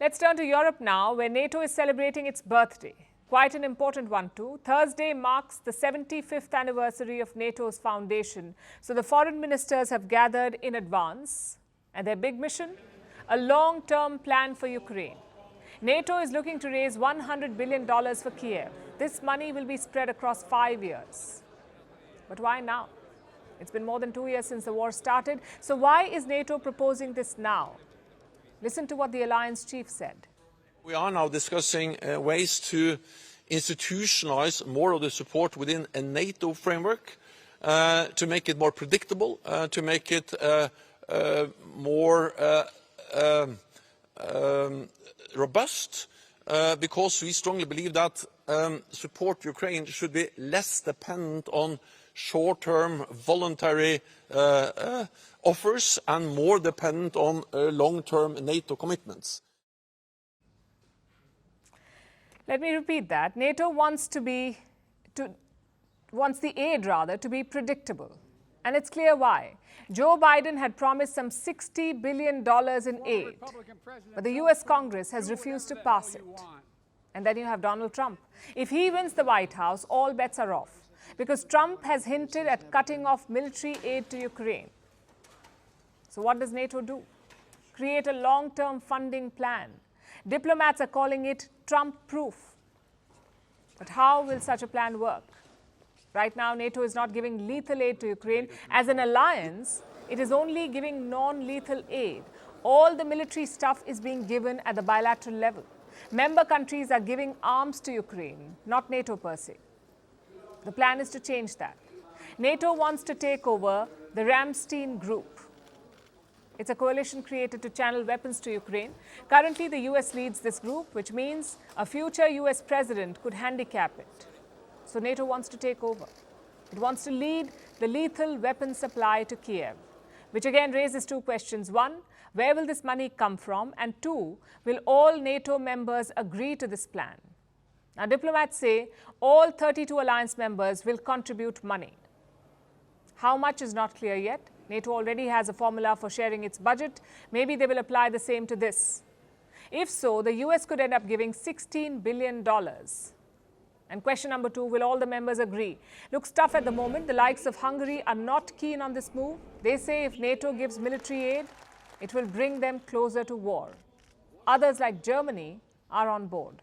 Let's turn to Europe now, where NATO is celebrating its birthday. Quite an important one too. Thursday marks the 75th anniversary of NATO's foundation. So the foreign ministers have gathered in advance. And their big mission? A long-term plan for Ukraine. NATO is looking to raise $100 billion for Kiev. This money will be spread across 5 years. But why now? It's been more than 2 years since the war started. So why is NATO proposing this now? Listen to what the alliance chief said. We are now discussing ways to institutionalize more of the support within a NATO framework, to make it more predictable, to make it more robust, because we strongly believe that support to Ukraine should be less dependent on short-term voluntary offers and more dependent on long-term NATO commitments. Let me repeat that. NATO wants the aid to be predictable. And it's clear why. Joe Biden had promised some $60 billion in aid, but the US Congress has refused to pass it. And then you have Donald Trump. If he wins the White House, all bets are off, because Trump has hinted at cutting off military aid to Ukraine. So what does NATO do? Create a long-term funding plan. Diplomats are calling it Trump-proof. But how will such a plan work? Right now, NATO is not giving lethal aid to Ukraine. As an alliance, it is only giving non-lethal aid. All the military stuff is being given at the bilateral level. Member countries are giving arms to Ukraine, not NATO per se. The plan is to change that. NATO wants to take over the Ramstein Group. It's a coalition created to channel weapons to Ukraine. Currently, the US leads this group, which means a future US president could handicap it. So NATO wants to take over. It wants to lead the lethal weapon supply to Kiev, which again raises two questions. One, where will this money come from? And two, will all NATO members agree to this plan? Now, diplomats say all 32 alliance members will contribute money. How much is not clear yet. NATO already has a formula for sharing its budget. Maybe they will apply the same to this. If so, the US could end up giving $16 billion. And question number two, will all the members agree? Looks tough at the moment. The likes of Hungary are not keen on this move. They say if NATO gives military aid, it will bring them closer to war. Others like Germany are on board.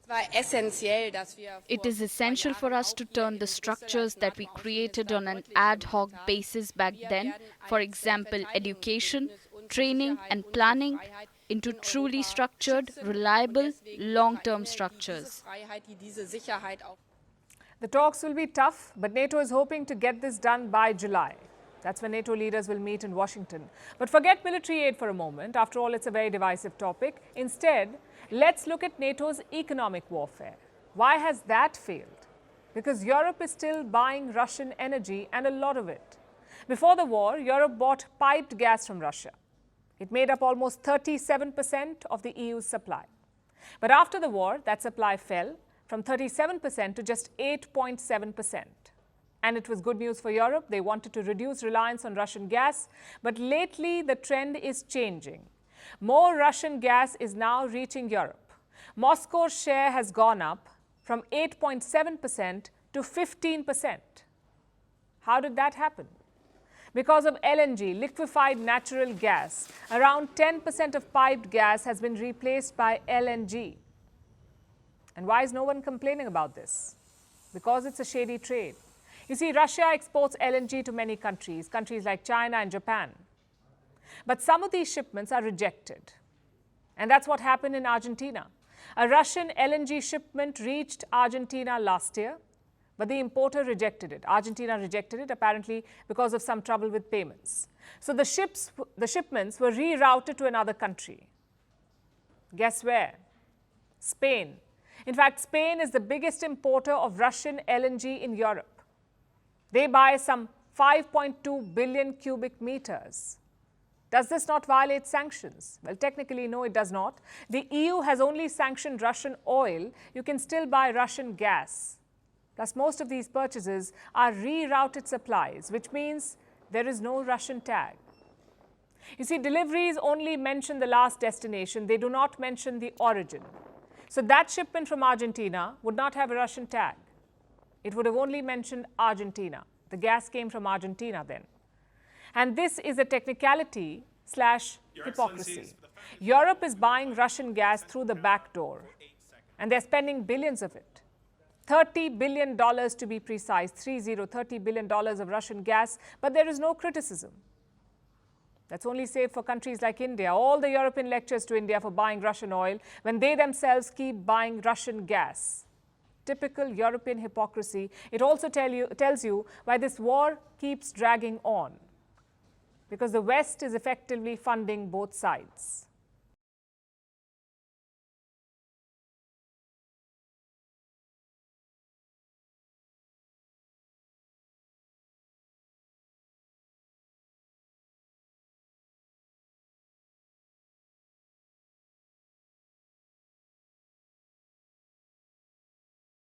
It is essential for us to turn the structures that we created on an ad hoc basis back then, for example, education, training and planning, into truly structured, reliable, long-term structures. The talks will be tough, but NATO is hoping to get this done by July. That's when NATO leaders will meet in Washington. But forget military aid for a moment. After all, it's a very divisive topic. Instead, let's look at NATO's economic warfare. Why has that failed? Because Europe is still buying Russian energy, and a lot of it. Before the war, Europe bought piped gas from Russia. It made up almost 37% of the EU's supply. But after the war, that supply fell from 37% to just 8.7%. And it was good news for Europe. They wanted to reduce reliance on Russian gas. But lately, the trend is changing. More Russian gas is now reaching Europe. Moscow's share has gone up from 8.7% to 15%. How did that happen? Because of LNG, liquefied natural gas. Around 10% of piped gas has been replaced by LNG. And why is no one complaining about this? Because it's a shady trade. You see, Russia exports LNG to many countries, countries like China and Japan. But some of these shipments are rejected. And that's what happened in Argentina. A Russian LNG shipment reached Argentina last year, but the importer rejected it. Argentina rejected it, apparently because of some trouble with payments. So the shipments were rerouted to another country. Guess where? Spain. In fact, Spain is the biggest importer of Russian LNG in Europe. They buy some 5.2 billion cubic meters. Does this not violate sanctions? Well, technically, no, it does not. The EU has only sanctioned Russian oil. You can still buy Russian gas. Plus, most of these purchases are rerouted supplies, which means there is no Russian tag. You see, deliveries only mention the last destination. They do not mention the origin. So that shipment from Argentina would not have a Russian tag. It would have only mentioned Argentina. The gas came from Argentina then. And this is a technicality / hypocrisy. Europe is buying Russian gas through the back door, and they're spending billions of it. $30 billion to be precise, $30 billion of Russian gas, but there is no criticism. That's only safe for countries like India. All the European lectures to India for buying Russian oil when they themselves keep buying Russian gas. Typical European hypocrisy. It also tells you why this war keeps dragging on. Because the West is effectively funding both sides.